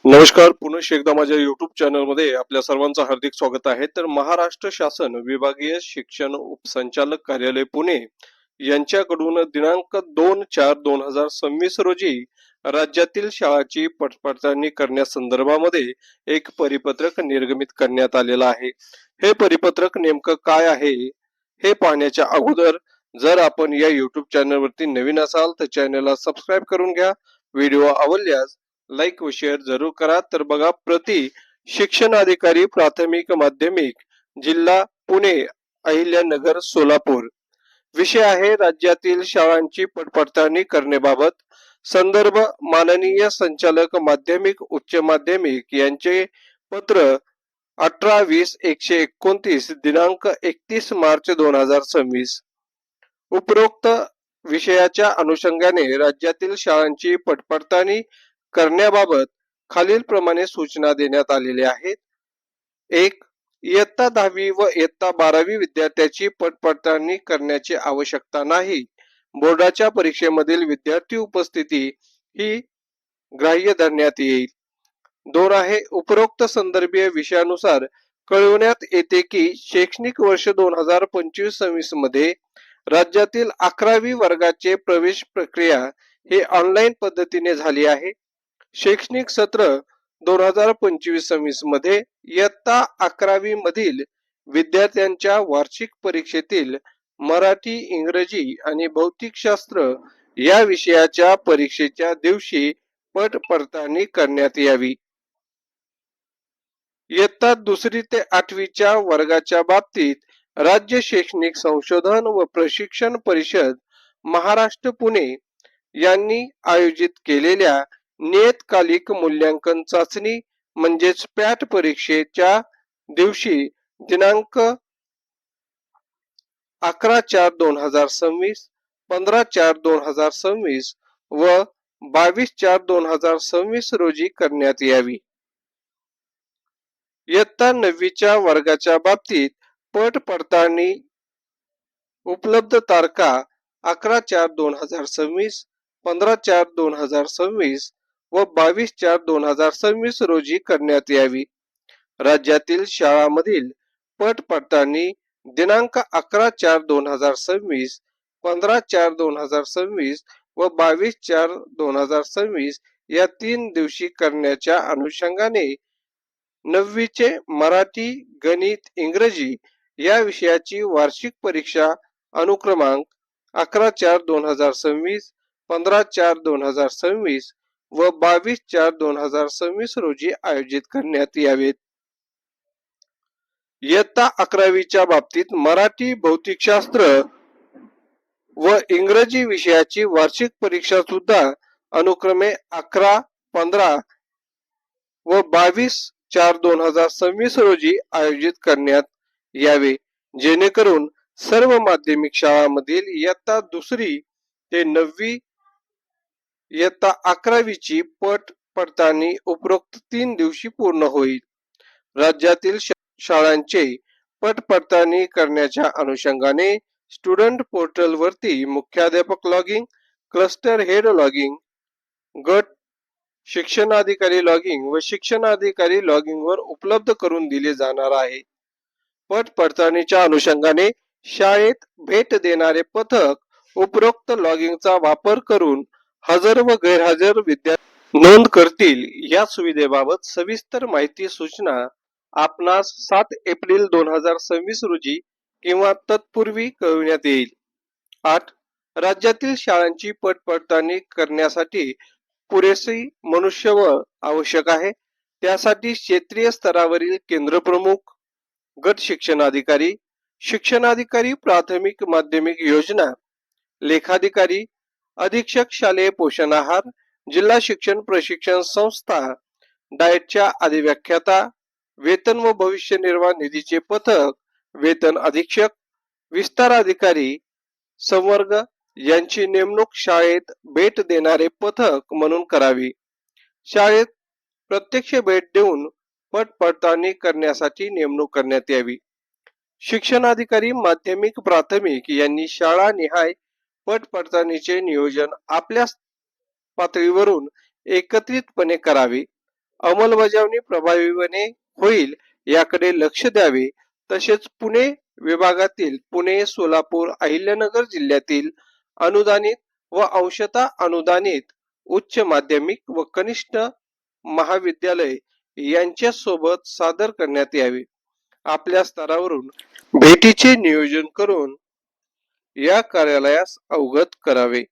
नमस्कार. पुनश्च एकदा माझ्या YouTube चॅनलमध्ये आपल्या सर्वांचं हार्दिक स्वागत आहे. तर महाराष्ट्र शासन विभागीय शिक्षण उपसंचालक कार्यालय पुणे यांच्याकडून दिनांक 2/4/2026 रोजी राज्यातील शाळांची पडताळणी करण्यासंदर्भामध्ये एक परिपत्रक निर्गमित करण्यात आलेलं आहे. हे परिपत्रक नेमकं काय आहे हे पाहण्याच्या अगोदर जर आपण या YouTube चॅनलवरती नवीन असाल तर चॅनलला सबस्क्राईब करून घ्या. व्हिडिओ आवडल्यास लाईक व शेअर जरूर करा. तर बघा, प्रति शिक्षण अधिकारी प्राथमिक माध्यमिक जिल्हा पुणे अहिल्यानगर सोलापूर. विषय आहे राज्यातील शाळांची पडताळणी करण्याबाबत. संदर्भ माननीय संचालक माध्यमिक उच्च माध्यमिक यांचे पत्र 18-20-129 दिनांक 31 मार्च 2026. उपरोक्त विषयाच्या अनुषंगाने राज्यातील शाळांची पडताळणी करण्याबाबत खालील प्रमाणे सूचना देण्यात आलेल्या आहेत. 1. इयत्ता 10वी व इयत्ता 12वी विद्यार्थ्याची पडताळणी करण्याची आवश्यकता नाही. बोर्डाच्या परीक्षेमधील विद्यार्थी उपस्थिती ही ग्राह्य धरण्यात येईल. 2 आहे, उपरोक्त संदर्भीय विषयानुसार कळवण्यात येते की शैक्षणिक वर्ष 2025-26 मध्ये राज्यातील 11वी वर्गाचे प्रवेश प्रक्रिया ही ऑनलाईन पद्धतीने झाली आहे. शैक्षणिक सत्र 2025-26 मध्ये इयत्ता 11वी मधील विद्यार्थ्यांच्या वार्षिक परीक्षेतील मराठी, इंग्रजी आणि भौतिकशास्त्र या विषयाच्या परीक्षेच्या दिवशी पडताळणी करण्यात यावी. इयत्ता 2री ते 8वीच्या वर्गाच्या बाबतीत राज्य शैक्षणिक संशोधन व प्रशिक्षण परिषद महाराष्ट्र पुणे यांनी आयोजित केलेल्या नियतकालिक मूल्यांकन चाचणी म्हणजेच पॅट परीक्षेच्या दिवशी दिनांक 11/4/2026, 15/4/2026 व 22/4/2026 रोजी करण्यात यावी. इयत्ता 9वीच्या वर्गाच्या बाबतीत पडताळणी उपलब्ध तारखा 11/4/2026, 15/4/2026 व 22/4/2026 रोजी करण्यात यावी. राज्यातील शाळांमधील पडताळणी दिनांक 11/4/2026, 15/4/2026 व 22/4/2026 या 3 दिवशी करण्याच्या अनुषंगाने 9वीचे मराठी, गणित, इंग्रजी या विषयाची वार्षिक परीक्षा अनुक्रमांक 11/4/2026, 15/4/2026 व 22/4/2026 रोजी आयोजित करण्यात यावेत. इयत्ता 11वीच्या बाबतीत मराठी, भौतिकशास्त्र व इंग्रजी विषयाची वार्षिक परीक्षा सुद्धा अनुक्रमे 11, 15 व 22/4/2026 रोजी आयोजित करण्यात यावे, जेणेकरून सर्व माध्यमिक शाळांमधील इयत्ता 2री ते 9वी इयत्ता 11वीची पडताळणी उपरोक्त 3 दिवशी पूर्ण होईल. राज्यातील शाळांचे पडताळणी करण्याच्या अनुषंगाने स्टुडंट पोर्टल वरती मुख्याध्यापक लॉगिंग, क्लस्टर हेड लॉगिंग, गट शिक्षणाधिकारी लॉगिंग व शिक्षणाधिकारी लॉगिंग वर उपलब्ध करून दिले जाणार आहे. पडताळणीच्या अनुषंगाने शाळेत भेट देणारे पथक उपरोक्त लॉगिंगचा वापर करून हजर व गैरहजर विद्यार्थी नोंद करतील. या सुविधेबाबत सविस्तर माहिती सूचना आपणास 7 एप्रिल 2026 रोजी किंवा तत्पूर्वी कळविण्यात येईल. 8. राज्यातील शाळांची पडताळणी करण्यासाठी पुरेशी मनुष्यबळ आवश्यक आहे. त्यासाठी क्षेत्रीय स्तरावरील केंद्रप्रमुख, गट शिक्षणाधिकारी, शिक्षणाधिकारी प्राथमिक माध्यमिक योजना, लेखाधिकारी, अधीक्षक शालेय पोषण आहार, जिल्हा शिक्षण प्रशिक्षण संस्था, डाएटच्या अधिव्याख्याता, वेतन व भविष्य निर्वाह निधीचे पथक, वेतन अधीक्षक, विस्तार अधिकारी, संवर्ग यांची नेमणूक शाळेत भेट देणारे पथक म्हणून करावी. शाळेत प्रत्यक्ष भेट देऊन पडताळणी करण्यासाठी नेमणूक करण्यात यावी. शिक्षणाधिकारी माध्यमिक प्राथमिक यांनी शाळा निहाय पडताळणीचे नियोजन आपल्या पातळीवरून एकत्रितपणे करावे. अंमलबजावणी प्रभावीपणे होईल याकडे लक्ष द्यावे. तसेच पुणे विभागातील पुणे, सोलापूर, अहिल्यानगर जिल्ह्यातील अनुदानित व अंशतः अनुदानित उच्च माध्यमिक व कनिष्ठ महाविद्यालय यांच्या सोबत सादर करण्यात यावे. आपल्या स्तरावरून भेटीचे नियोजन करून या कार्यालयास अवगत करावे.